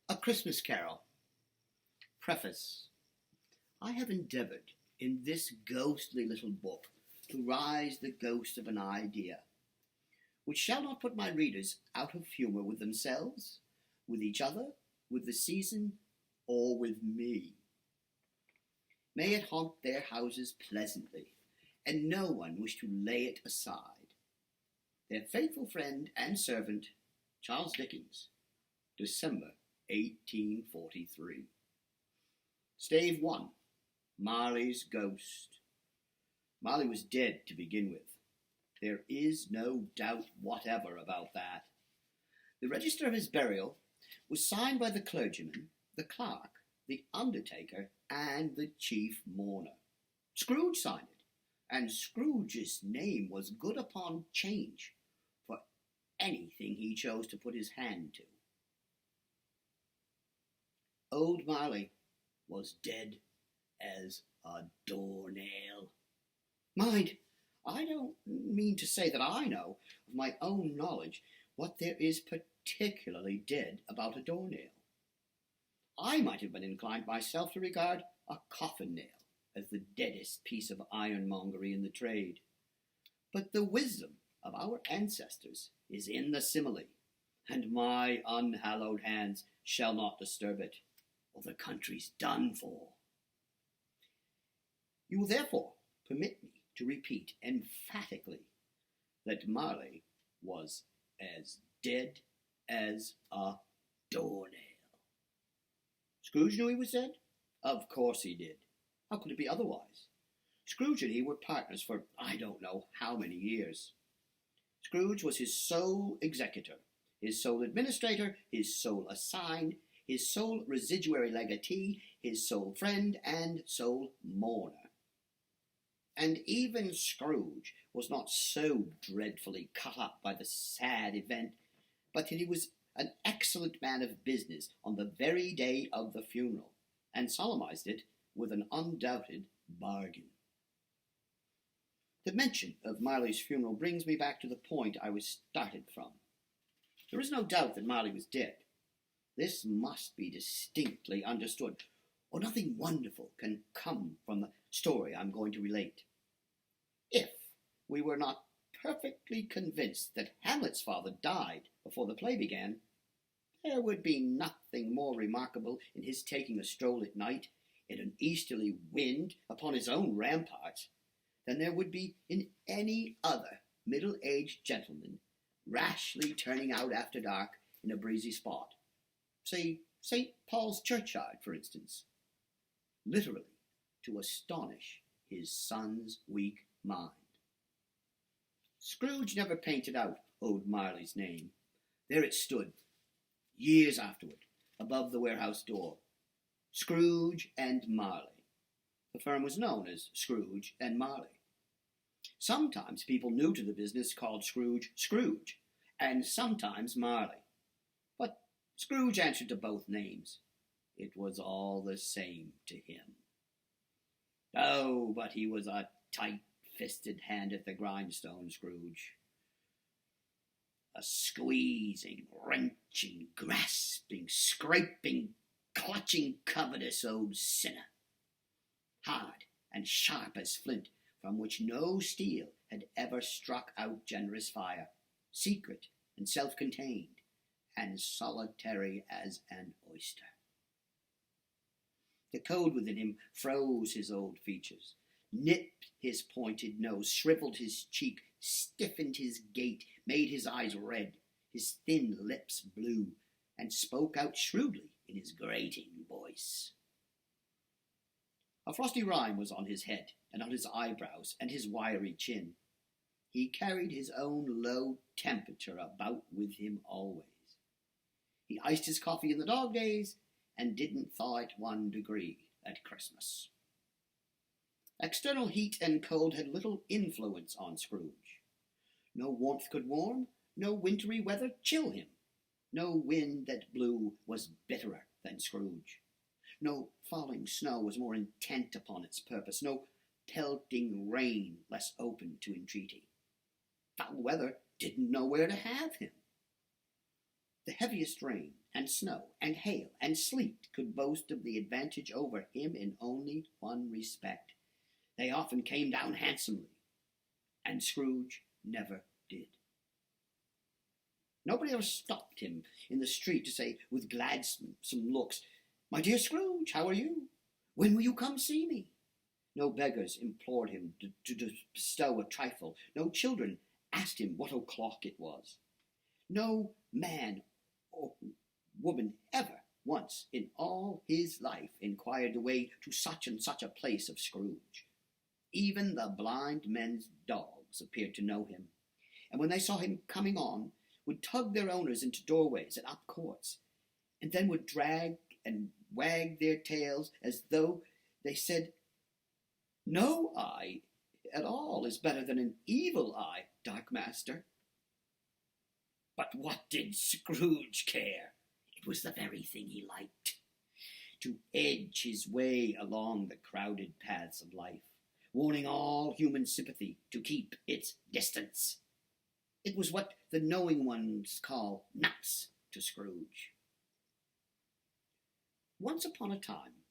A Christmas Carol. Preface. I have endeavoured in this ghostly little book to rise the ghost of an idea, which shall not put my readers out of humour with themselves, with each other, with the season, or with me. May it haunt their houses pleasantly, and no one wish to lay it aside. Their faithful friend and servant, Charles Dickens, December 1843. Stave 1. Marley's Ghost. Marley was dead to begin with. There is no doubt whatever about that. The register of his burial was signed by the clergyman, the clerk, the undertaker, and the chief mourner. Scrooge signed it, and Scrooge's name was good upon change for anything he chose to put his hand to. Old Marley was dead as a doornail. Mind, I don't mean to say that I know of my own knowledge what there is particularly dead about a doornail. I might have been inclined myself to regard a coffin nail as the deadest piece of ironmongery in the trade. But the wisdom of our ancestors is in the simile, and my unhallowed hands shall not disturb it, or the country's done for. You will therefore permit me to repeat emphatically that Marley was as dead as a doornail. Scrooge knew he was dead? Of course he did. How could it be otherwise? Scrooge and he were partners for I don't know how many years. Scrooge was his sole executor, his sole administrator, his sole assign, his sole residuary legatee, his sole friend, and sole mourner. And even Scrooge was not so dreadfully cut up by the sad event, but that he was an excellent man of business on the very day of the funeral, and solemnized it with an undoubted bargain. The mention of Marley's funeral brings me back to the point I was started from. There is no doubt that Marley was dead. This must be distinctly understood, or nothing wonderful can come from the story I'm going to relate. If we were not perfectly convinced that Hamlet's father died before the play began, there would be nothing more remarkable in his taking a stroll at night in an easterly wind upon his own ramparts than there would be in any other middle-aged gentleman rashly turning out after dark in a breezy spot, say St. Paul's churchyard, for instance, literally to astonish his son's weak mind. Scrooge never painted out old Marley's name. There it stood, years afterward, above the warehouse door. Scrooge and Marley. The firm was known as Scrooge and Marley. Sometimes people new to the business called Scrooge Scrooge, and sometimes Marley. But Scrooge answered to both names. It was all the same to him. Oh, but he was a tight-fisted hand at the grindstone, Scrooge. A squeezing, wrenching, grasping, scraping, clutching, covetous old sinner. Hard and sharp as flint, from which no steel had ever struck out generous fire, secret and self-contained, and solitary as an oyster. The cold within him froze his old features, nipped his pointed nose, shriveled his cheek, stiffened his gait, made his eyes red, his thin lips blue, and spoke out shrewdly in his grating voice. A frosty rime was on his head, and on his eyebrows, and his wiry chin. He carried his own low temperature about with him always. He iced his coffee in the dog days, and didn't thaw it 1 degree at Christmas. External heat and cold had little influence on Scrooge. No warmth could warm, no wintry weather chill him. No wind that blew was bitterer than Scrooge. No falling snow was more intent upon its purpose, no pelting rain less open to entreaty. Foul weather didn't know where to have him. The heaviest rain and snow and hail and sleet could boast of the advantage over him in only one respect. They often came down handsomely, and Scrooge never did. Nobody ever stopped him in the street to say with gladsome looks, "My dear Scrooge, how are you? When will you come see me?" No beggars implored him to bestow a trifle. No children asked him what o'clock it was. No man or woman ever once in all his life inquired the way to such and such a place of Scrooge. Even the blind men's dogs appeared to know him, and when they saw him coming on, would tug their owners into doorways and up courts, and then would drag and wag their tails as though they said, "No eye at all is better than an evil eye, dark master." But what did Scrooge care? It was the very thing he liked, to edge his way along the crowded paths of life, warning all human sympathy to keep its distance. It was what the knowing ones call nuts to Scrooge. Once upon a time,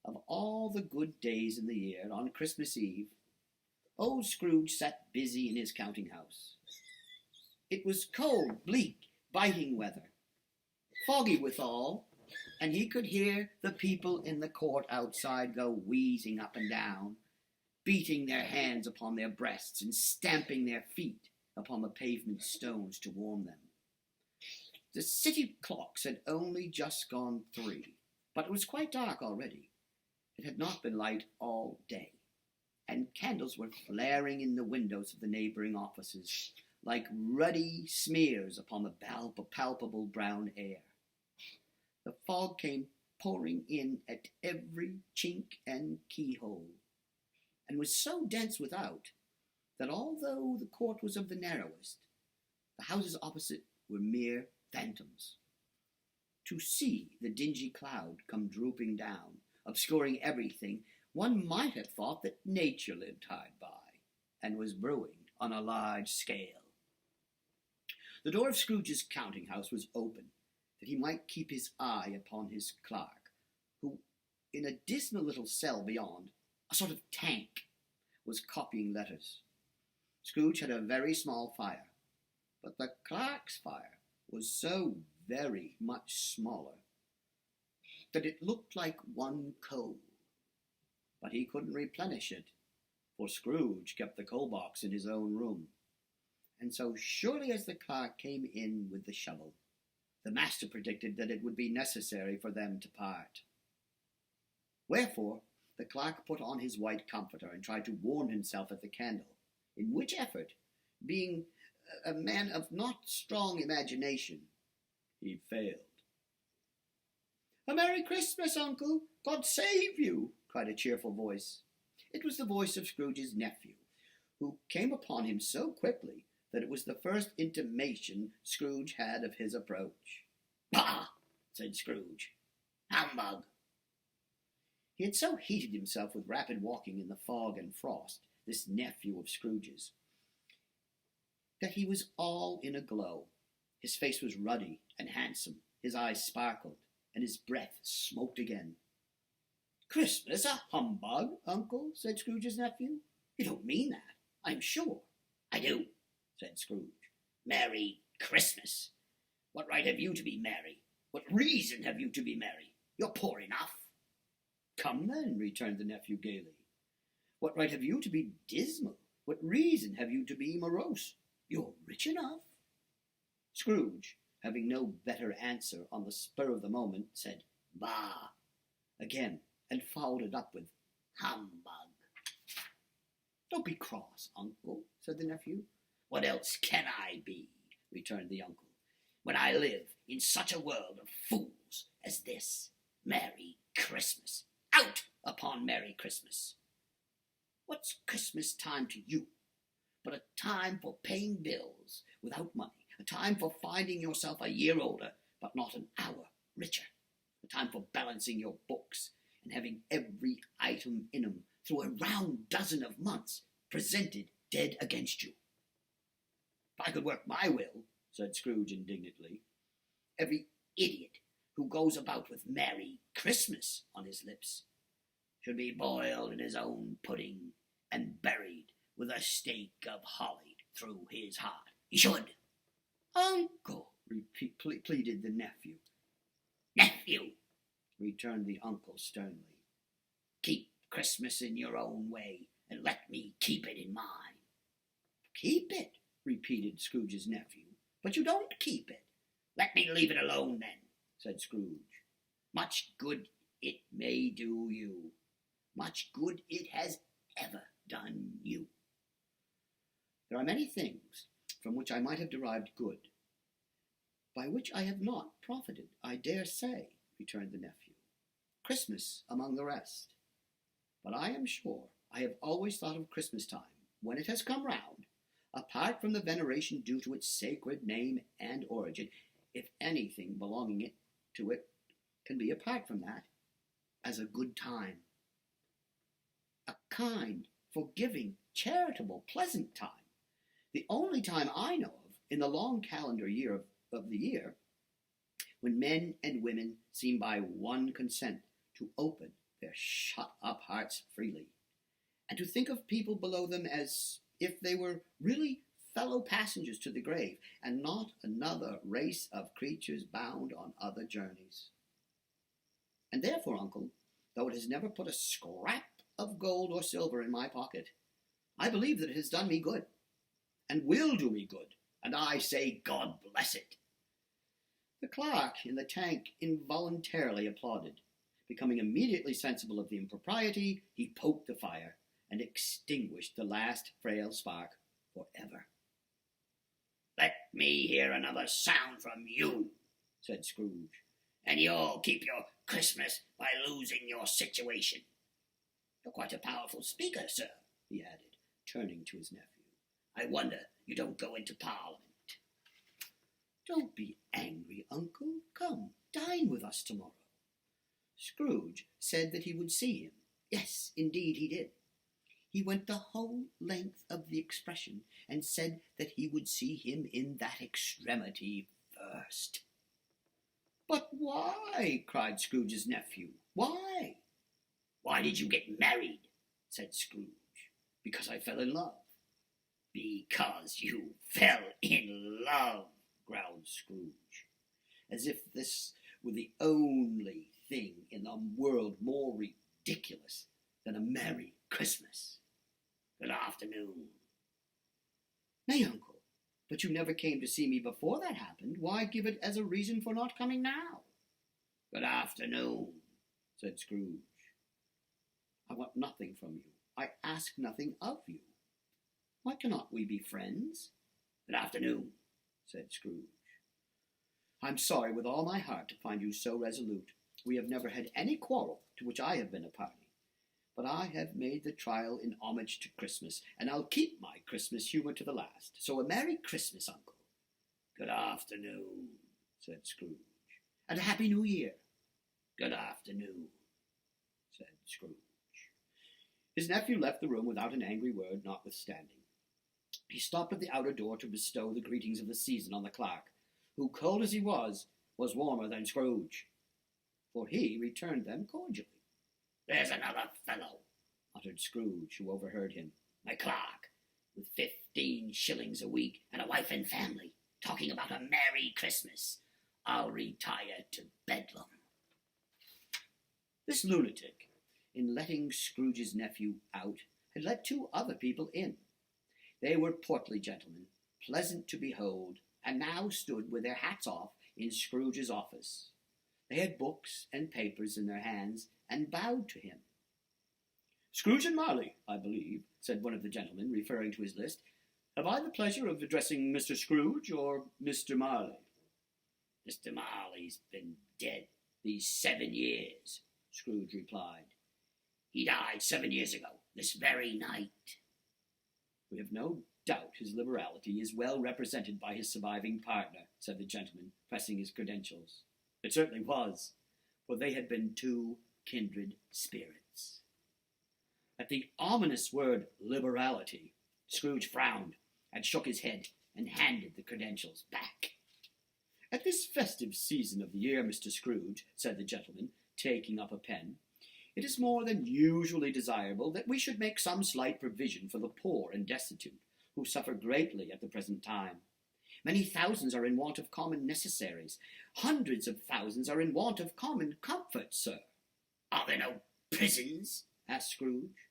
of all the good days in the year, on Christmas Eve, old Scrooge sat busy in his counting-house. It was cold, bleak, biting weather, foggy withal, and he could hear the people in the court outside go wheezing up and down, beating their hands upon their breasts and stamping their feet upon the pavement stones to warm them. The city clocks had only just gone 3, but it was quite dark already. It had not been light all day, and candles were flaring in the windows of the neighboring offices like ruddy smears upon the palpable brown air. The fog came pouring in at every chink and keyhole, and was so dense without that although the court was of the narrowest, the houses opposite were mere phantoms. To see the dingy cloud come drooping down, obscuring everything, one might have thought that nature lived hard by, and was brewing on a large scale. The door of Scrooge's counting-house was open, that he might keep his eye upon his clerk, who, in a dismal little cell beyond, a sort of tank, was copying letters. Scrooge had a very small fire, but the clerk's fire was so very much smaller that it looked like one coal. But he couldn't replenish it, for Scrooge kept the coal box in his own room. And so surely as the clerk came in with the shovel, the master predicted that it would be necessary for them to part. Wherefore the clerk put on his white comforter and tried to warm himself at the candle, in which effort, being a man of not strong imagination, he failed. "A Merry Christmas, Uncle! God save you!" cried a cheerful voice. It was the voice of Scrooge's nephew, who came upon him so quickly that it was the first intimation Scrooge had of his approach. "Bah!" said Scrooge. "Humbug!" He had so heated himself with rapid walking in the fog and frost, this nephew of Scrooge's, that he was all in a glow. His face was ruddy and handsome, his eyes sparkled, and his breath smoked again. "Christmas a humbug, Uncle?" said Scrooge's nephew. "You don't mean that, I'm sure." "I do," said Scrooge. "Merry Christmas! What right have you to be merry? What reason have you to be merry? You're poor enough." "Come then," returned the nephew gaily. "What right have you to be dismal? What reason have you to be morose? You're rich enough." Scrooge, having no better answer on the spur of the moment, said "Bah!" again, and followed it up with "Humbug." "Don't be cross, Uncle," said the nephew. "What else can I be," returned the uncle, "when I live in such a world of fools as this? Merry Christmas! Out upon Merry Christmas! What's Christmas time to you but a time for paying bills without money, a time for finding yourself a year older but not an hour richer, a time for balancing your books and having every item in 'em through a round dozen of months presented dead against you?" "If I could work my will," said Scrooge indignantly, "every idiot who goes about with Merry Christmas on his lips should be boiled in his own pudding and buried with a stake of holly through his heart. He should. Uncle, pleaded the nephew. Nephew, returned the uncle sternly. Keep Christmas in your own way, and let me keep it in mine. Keep it, repeated Scrooge's nephew. But you don't keep it. Let me leave it alone, then, said Scrooge. Much good it may do you. Much good it has ever done you. There are many things from which I might have derived good, by which I have not profited, I dare say, returned the nephew. Christmas among the rest. But I am sure I have always thought of Christmas time, when it has come round, apart from the veneration due to its sacred name and origin, if anything belonging to it can be apart from that, as a good time. A kind, forgiving, charitable, pleasant time. The only time I know of in the long calendar year of the year when men and women seem by one consent to open their shut-up hearts freely, and to think of people below them as if they were really fellow passengers to the grave, and not another race of creatures bound on other journeys. And therefore, uncle, though it has never put a scrap of gold or silver in my pocket, I believe that it has done me good, and will do me good, and I say God bless it. The clerk in the tank involuntarily applauded. Becoming immediately sensible of the impropriety, he poked the fire, and extinguished the last frail spark forever. Let me hear another sound from you, said Scrooge, and you'll keep your Christmas by losing your situation. You're quite a powerful speaker, sir, he added, turning to his nephew. I wonder you don't go into Parliament. Don't be angry, uncle. Come, dine with us tomorrow. Scrooge said that he would see him. Yes, indeed he did. He went the whole length of the expression, and said that he would see him in that extremity first. But why? Cried Scrooge's nephew. Why? Why did you get married? Said Scrooge. Because I fell in love. Because you fell in love, growled Scrooge, as if this were the only thing in the world more ridiculous than a merry Christmas. Good afternoon. Nay, uncle, but you never came to see me before that happened. Why give it as a reason for not coming now? Good afternoon, said Scrooge. I want nothing from you. I ask nothing of you. Why cannot we be friends? Good afternoon, said Scrooge. I'm sorry with all my heart to find you so resolute. We have never had any quarrel to which I have been a party. But I have made the trial in homage to Christmas, and I'll keep my Christmas humour to the last. So a Merry Christmas, uncle. Good afternoon, said Scrooge. And a Happy New Year. Good afternoon, said Scrooge. His nephew left the room without an angry word, notwithstanding. He stopped at the outer door to bestow the greetings of the season on the clerk, who, cold as he was warmer than Scrooge, for he returned them cordially. There's another fellow, muttered Scrooge, who overheard him. My clerk, with 15 shillings a week and a wife and family, talking about a Merry Christmas. I'll retire to Bedlam. This lunatic, in letting Scrooge's nephew out, had let 2 other people in. They were portly gentlemen, pleasant to behold, and now stood with their hats off in Scrooge's office. They had books and papers in their hands, and bowed to him. Scrooge and Marley, I believe, said one of the gentlemen, referring to his list. Have I the pleasure of addressing Mr. Scrooge or Mr. Marley? Mr. Marley's been dead these 7 years, Scrooge replied. He died 7 years ago, this very night. We have no doubt his liberality is well represented by his surviving partner, said the gentleman, pressing his credentials. It certainly was, for they had been 2 kindred spirits. At the ominous word liberality, Scrooge frowned and shook his head and handed the credentials back. "At this festive season of the year, Mr. Scrooge," said the gentleman, taking up a pen, "it is more than usually desirable that we should make some slight provision for the poor and destitute, who suffer greatly at the present time. Many thousands are in want of common necessaries. Hundreds of thousands are in want of common comfort, sir." "Are there no prisons?" asked Scrooge.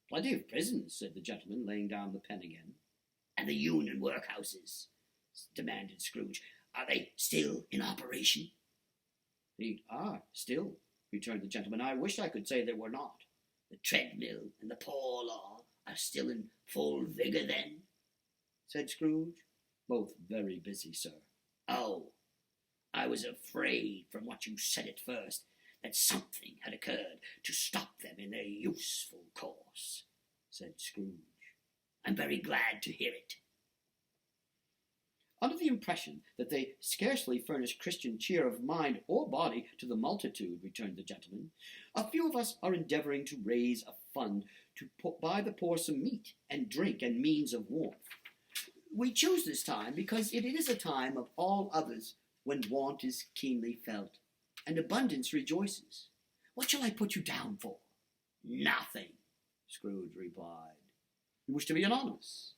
"Plenty of prisons," said the gentleman, laying down the pen again. "And the union workhouses?" demanded Scrooge. "Are they still in operation?" "They are still," returned the gentleman. "I wish I could say they were not." "The treadmill and the poor law are still in full vigour, then?" said Scrooge. "Both very busy, sir." "Oh, I was afraid from what you said at first that something had occurred to stop them in their useful course," said Scrooge. "I'm very glad to hear it." Under the impression that they scarcely furnish Christian cheer of mind or body to the multitude, returned the gentleman, "a few of us are endeavouring to raise a fund to buy the poor some meat and drink and means of warmth. We choose this time because it is a time of all others when want is keenly felt, and abundance rejoices. What shall I put you down for?" "Nothing," Scrooge replied. "You wish to be anonymous?"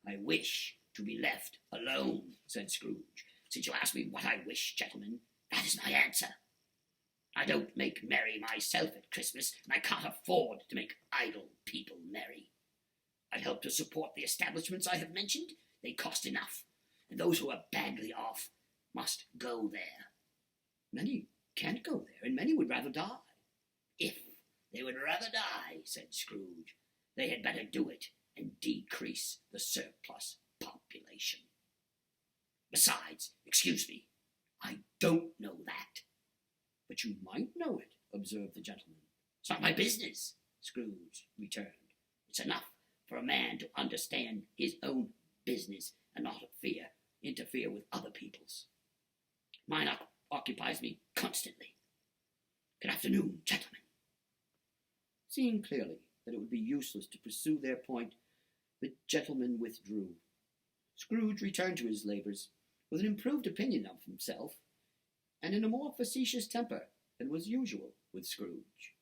"I wish to be left alone," said Scrooge. "Since you ask me what I wish, gentlemen, that is my answer. I don't make merry myself at Christmas, and I can't afford to make idle people merry. I help to support the establishments I have mentioned. They cost enough, and those who are badly off must go there." "Many can't go there, and many would rather die." "If they would rather die," said Scrooge, "they had better do it and decrease the surplus population. Besides, excuse me, I don't know that." "But you might know it," observed the gentleman. "It's not my business," Scrooge returned. "It's enough for a man to understand his own business and not interfere with other people's. Mine occupies me constantly. Good afternoon, gentlemen." Seeing clearly that it would be useless to pursue their point, the gentleman withdrew. Scrooge returned to his labours with an improved opinion of himself, and in a more facetious temper than was usual with Scrooge.